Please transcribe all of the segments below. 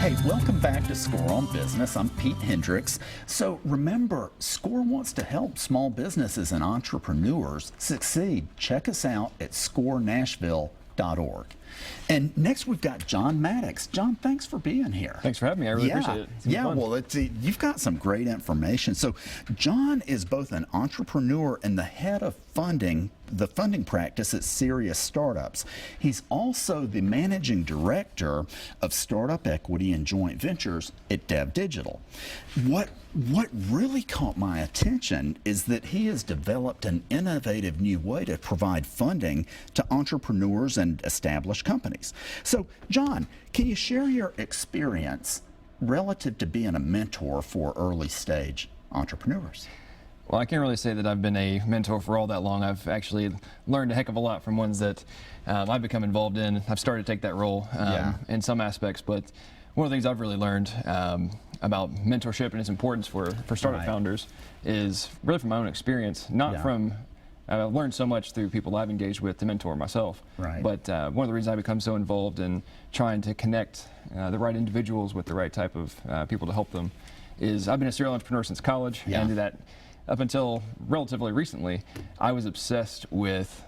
Hey, welcome back to Score on Business. I'm Pete Hendricks. So remember, Score wants to help small businesses and entrepreneurs succeed. Check us out at scorenashville.org. And next we've got John Maddox. John, thanks for being here. Thanks for having me. I really appreciate it. Well, you've got some great information. So John is both an entrepreneur and the head of the funding practice at Serious Startups. He's also the managing director of Startup Equity and Joint Ventures at Dev Digital. What really caught my attention is that he has developed an innovative new way to provide funding to entrepreneurs and established companies. So, John, can you share your experience relative to being a mentor for early stage entrepreneurs? Well, I can't really say that I've been a mentor for all that long. I've actually learned a heck of a lot from ones that I've become involved in. I've started to take that role in some aspects, but one of the things I've really learned about mentorship and its importance for startup founders is really from my own experience, not from I've learned so much through people I've engaged with to mentor myself. But one of the reasons I become so involved in trying to connect the right individuals with the right type of people to help them is I've been a serial entrepreneur since college, and that up until relatively recently, I was obsessed with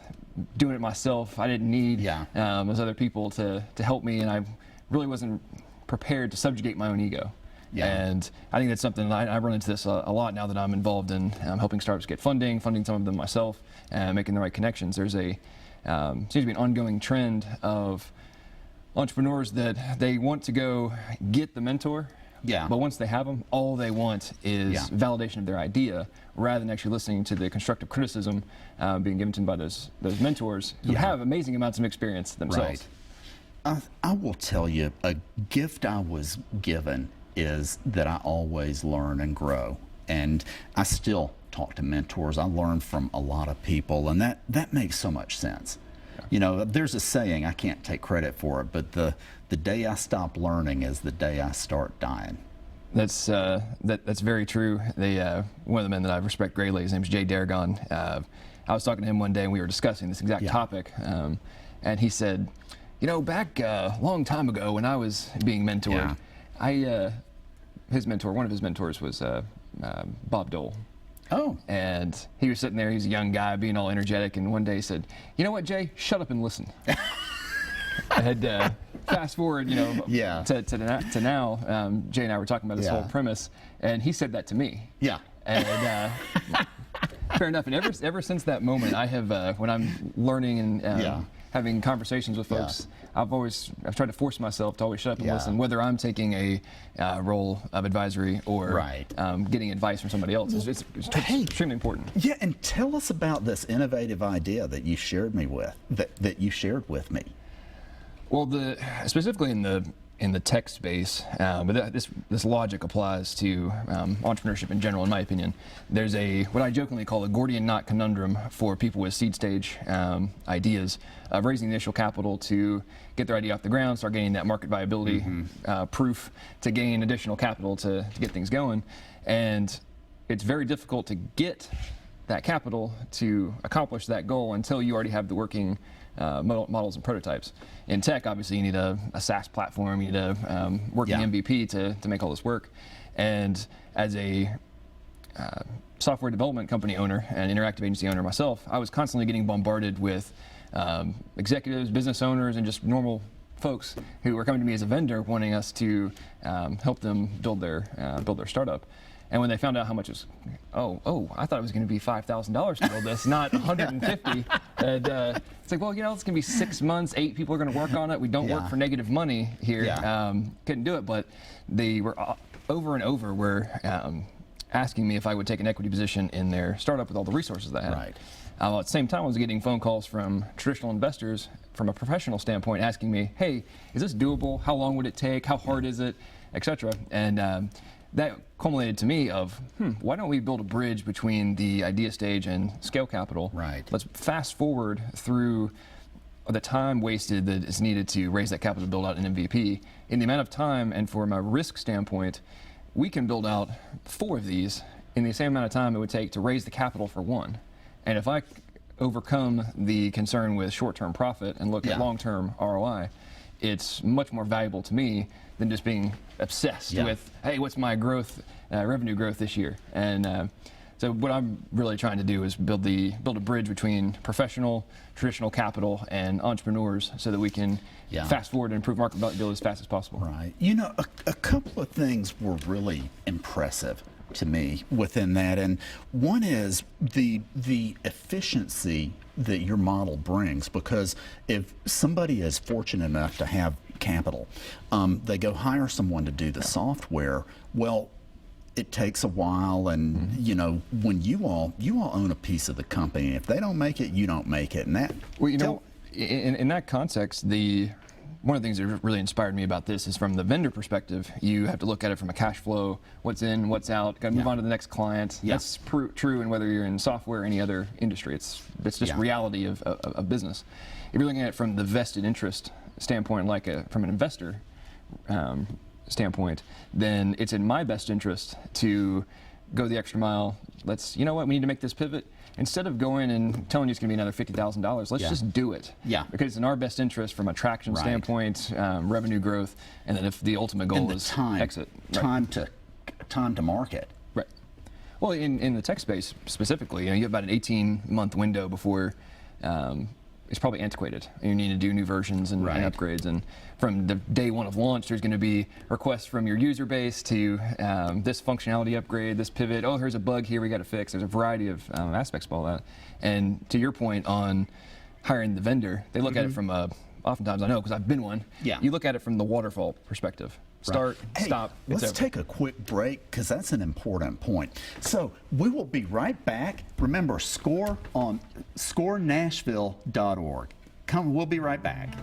doing it myself. I didn't need those other people to help me, and I really wasn't prepared to subjugate my own ego. And I think that's something I run into this a lot now that I'm involved in helping startups get funding some of them myself, and making the right connections. There's seems to be an ongoing trend of entrepreneurs that they want to go get the mentor, but once they have them, all they want is validation of their idea, rather than actually listening to the constructive criticism being given to them by those mentors who have amazing amounts of experience themselves. I will tell you, a gift I was given is that I always learn and grow, and I still talk to mentors. I learn from a lot of people, and that makes so much sense. You know, there's a saying, I can't take credit for it, but the day I stop learning is the day I start dying. That's very true. One of the men that I respect greatly, his name's Jay Darragon. I was talking to him one day and we were discussing this exact topic, and he said, you know, back a long time ago when I was being mentored, one of his mentors was Bob Dole. Oh. And he was sitting there, he's a young guy being all energetic, and one day he said, you know what, Jay, shut up and listen. And fast forward, to now, Jay and I were talking about this whole premise, and he said that to me. And fair enough, and ever since that moment, I have, when I'm learning and having conversations with folks, I've tried to force myself to always shut up and listen, whether I'm taking a role of advisory or getting advice from somebody else. It's extremely important. Yeah, and tell us about this innovative idea that you shared with me. Well, specifically in the tech space, but this logic applies to entrepreneurship in general, in my opinion. There's what I jokingly call a Gordian knot conundrum for people with seed stage ideas of raising the initial capital to get their idea off the ground, start gaining that market viability proof to gain additional capital to get things going. And it's very difficult to get that capital to accomplish that goal until you already have the working models and prototypes. In tech, obviously, you need a SaaS platform, you need a working MVP to make all this work. And as a software development company owner and interactive agency owner myself, I was constantly getting bombarded with executives, business owners, and just normal folks who were coming to me as a vendor wanting us to help them build their startup. And when they found out how much it was, I thought it was going to be $5,000 to build this, not 150. And it's like, well, it's going to be 6 months, 8 people are going to work on it. We don't work for negative money here. Couldn't do it, but they were over and over were asking me if I would take an equity position in their startup with all the resources that I had. At the same time, I was getting phone calls from traditional investors from a professional standpoint asking me, hey, is this doable? How long would it take? How hard is it? Etc. And that culminated to me of, why don't we build a bridge between the idea stage and scale capital? Let's fast forward through the time wasted that is needed to raise that capital to build out an MVP. In the amount of time and from a risk standpoint, we can build out 4 of these in the same amount of time it would take to raise the capital for 1. And if I overcome the concern with short-term profit and look at long-term ROI, it's much more valuable to me than just being obsessed with, hey, what's my growth, revenue growth this year? And so what I'm really trying to do is build a bridge between professional, traditional capital, and entrepreneurs, so that we can fast forward and improve market value as fast as possible. Right. You know, a couple of things were really impressive to me within that, and one is the efficiency that your model brings, because if somebody is fortunate enough to have capital, they go hire someone to do the software. Well, it takes a while, and you know, when you all own a piece of the company, if they don't make it, you don't make it, and that. Well, you know, in that context, one of the things that really inspired me about this is from the vendor perspective. You have to look at it from a cash flow, what's in, what's out, got to move on to the next client. That's true in whether you're in software or any other industry. It's just reality of business. If you're looking at it from the vested interest standpoint, like from an investor standpoint, then it's in my best interest to go the extra mile. You know what, we need to make this pivot. Instead of going and telling you it's going to be another $50,000, let's just do it. Yeah. Because it's in our best interest from a traction standpoint, revenue growth, and then if the ultimate goal is exit. Time to market. Right. Well, in the tech space specifically, you have about an 18-month window before it's probably antiquated. You need to do new versions and upgrades. And from the day one of launch, there's going to be requests from your user base to this functionality upgrade, this pivot. Oh, here's a bug here we got to fix. There's a variety of aspects of all that. And to your point on hiring the vendor, they look at it from oftentimes I know because I've been one. Yeah. You look at it from the waterfall perspective. Start, stop. Let's take a quick break, because that's an important point. So we will be right back. Remember, score on scorenashville.org. We'll be right back.